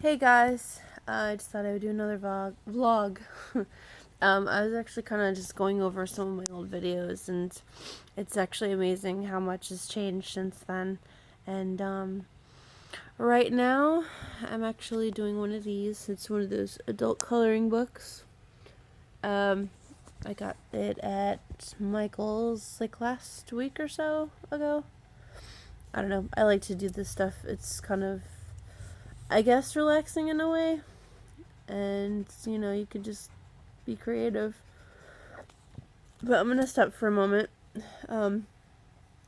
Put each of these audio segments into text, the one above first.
Hey guys, I just thought I would do another vlog. I was actually kind of just going over some of my old videos, and it's actually amazing how much has changed since then. And right now, I'm actually doing one of these. It's one of those adult coloring books. I got it at Michael's like last week or so ago. I don't know. I like to do this stuff. It's kind of, I guess, relaxing in a way. And you could just be creative. But I'm gonna stop for a moment. um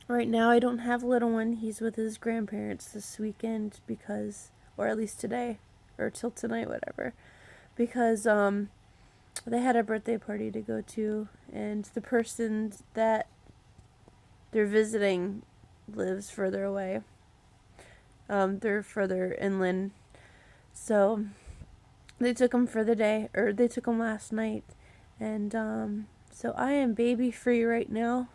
right now I don't have a little one. He's with his grandparents this weekend because, or at least today, or till tonight, whatever, because they had a birthday party to go to, and the person that they're visiting lives further away. They're further inland, so they took him for the day, or they took him last night. And so I am baby free right now.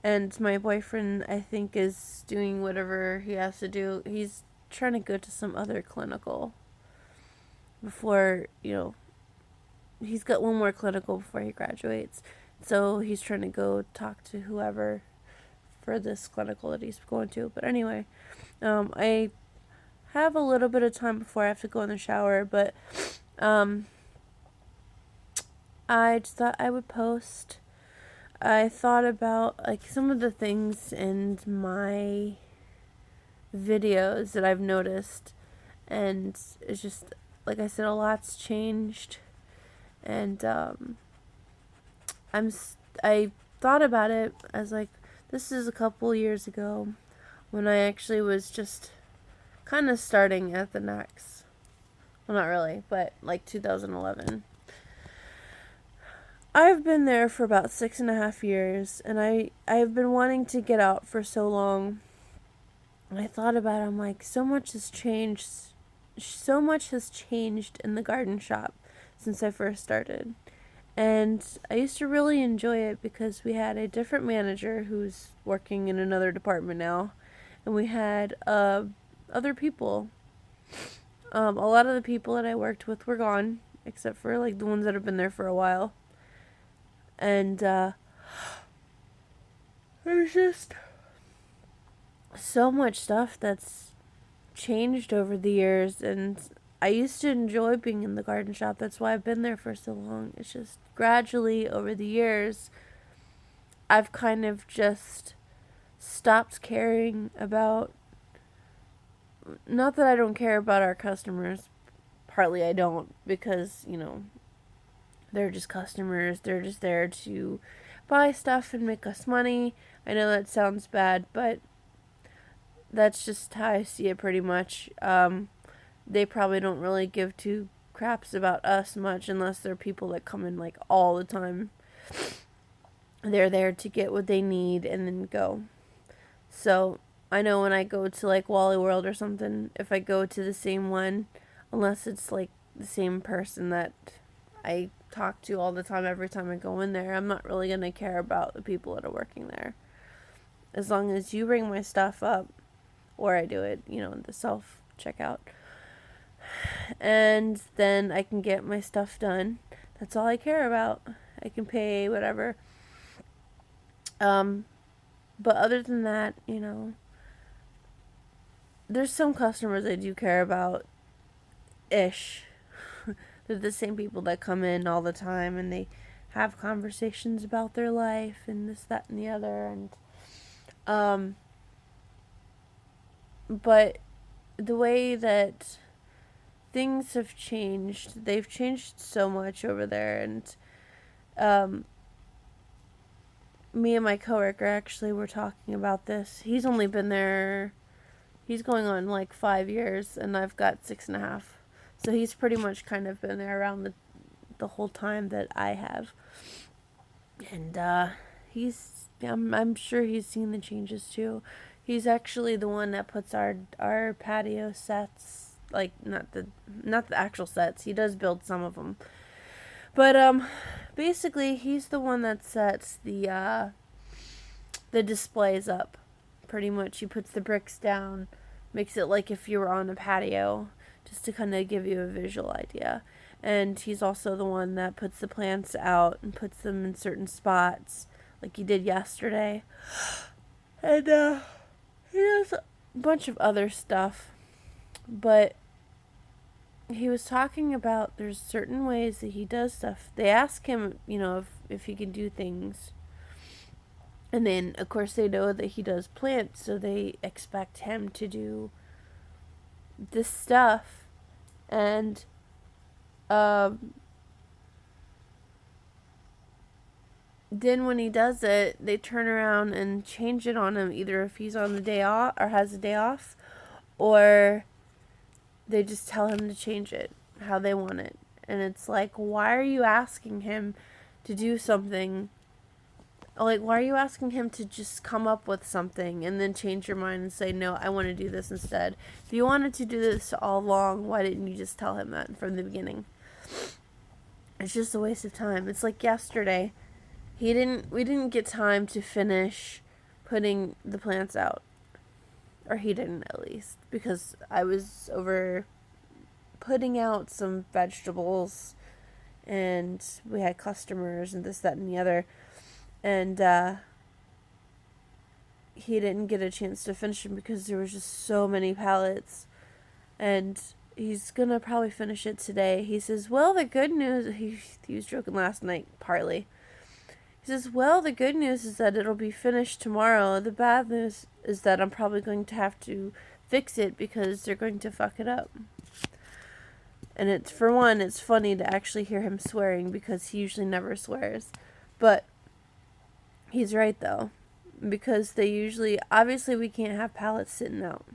And my boyfriend, I think, is doing whatever he has to do. He's trying to go to some other clinical before, he's got one more clinical before he graduates. So he's trying to go talk to whoever for this clinical that he's going to. But anyway, I have a little bit of time before I have to go in the shower, but I just thought I would post. I thought about like some of the things in my videos that I've noticed, and it's just, like I said, a lot's changed. And I thought about it as like, this is a couple years ago when I actually was just kind of starting at the next. Well, not really, but like 2011. I've been there for about 6.5 years, and I've been wanting to get out for so long. And I thought about it, I'm like, so much has changed. So much has changed in the garden shop since I first started. And I used to really enjoy it because we had a different manager who's working in another department now. And we had other people. A lot of the people that I worked with were gone, except for like the ones that have been there for a while. And there's just so much stuff that's changed over the years, and I used to enjoy being in the garden shop. That's why I've been there for so long. It's just gradually over the years I've kind of just stopped caring about, not that I don't care about our customers, partly I don't, because they're just customers. They're just there to buy stuff and make us money. I know that sounds bad, but that's just how I see it pretty much. They probably don't really give two craps about us much unless they're people that come in like all the time. They're there to get what they need and then go. So I know when I go to like Wally World or something, if I go to the same one, unless it's like the same person that I talk to all the time every time I go in there, I'm not really going to care about the people that are working there. As long as you bring my stuff up, or I do it, in the self checkout, and then I can get my stuff done. That's all I care about. I can pay whatever. But other than that, there's some customers I do care about ish. They're the same people that come in all the time, and they have conversations about their life and this, that, and the other. And but the way that things have changed, they've changed so much over there. And me and my coworker actually were talking about this. He's only been there, he's going on like 5 years, and I've got 6.5. So he's pretty much kind of been there around the whole time that I have. And I'm sure he's seen the changes too. He's actually the one that puts our patio sets, like not the actual sets. He does build some of them, but basically he's the one that sets the displays up. Pretty much, he puts the bricks down, makes it like if you were on a patio. just to kind of give you a visual idea. And he's also the one that puts the plants out and puts them in certain spots, like he did yesterday. And he does a bunch of other stuff. But he was talking about there's certain ways that he does stuff. They ask him, if he can do things. And then, of course, they know that he does plants, so they expect him to do this stuff. And then when he does it, they turn around and change it on him, either if he's on the day off or has a day off, or they just tell him to change it how they want it. And it's like, why are you asking him to do something? Like, why are you asking him to just come up with something and then change your mind and say, no, I want to do this instead? If you wanted to do this all along, why didn't you just tell him that from the beginning? It's just a waste of time. It's like yesterday. We didn't get time to finish putting the plants out. Or he didn't, at least. Because I was over putting out some vegetables. And we had customers and this, that, and the other. And he didn't get a chance to finish them because there was just so many pallets. And he's going to probably finish it today. He says, well, the good news... He was joking last night, partly. He says, well, the good news is that it'll be finished tomorrow. The bad news is that I'm probably going to have to fix it because they're going to fuck it up. And for one, it's funny to actually hear him swearing because he usually never swears. But he's right, though. Because they usually... Obviously, we can't have pallets sitting out.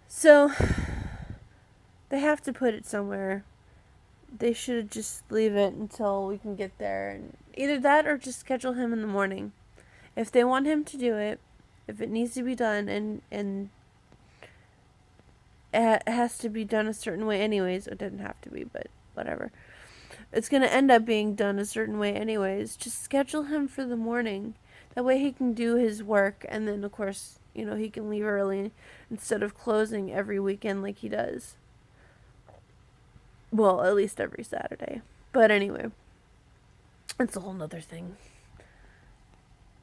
So, they have to put it somewhere. They should just leave it until we can get there. And either that or just schedule him in the morning. If they want him to do it, if it needs to be done, and it has to be done a certain way anyways. It didn't have to be, but whatever. It's going to end up being done a certain way anyways. Just schedule him for the morning. That way he can do his work, and then, of course, he can leave early instead of closing every weekend like he does. Well, at least every Saturday. But anyway, it's a whole nother thing.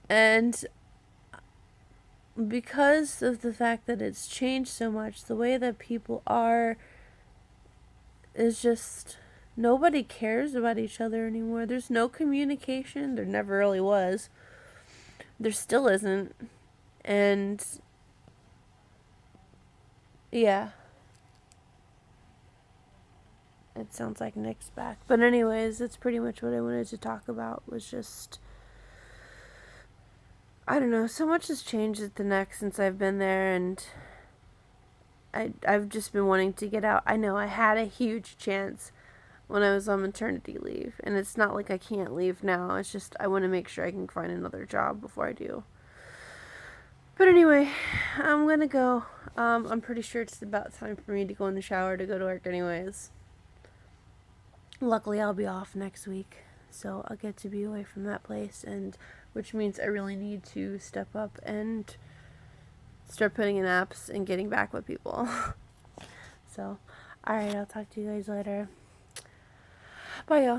And because of the fact that it's changed so much, the way that people are is just... Nobody cares about each other anymore. There's no communication. There never really was. There still isn't. And... yeah. It sounds like Nick's back. But anyways, that's pretty much what I wanted to talk about. Was just... I don't know. So much has changed at the Neck since I've been there. And... I've just been wanting to get out. I know I had a huge chance when I was on maternity leave. And it's not like I can't leave now. It's just I want to make sure I can find another job before I do. But anyway, I'm going to go. I'm pretty sure it's about time for me to go in the shower to go to work anyways. Luckily, I'll be off next week, so I'll get to be away from that place, and which means I really need to step up and start putting in apps and getting back with people. So, alright, I'll talk to you guys later. Bye, y'all.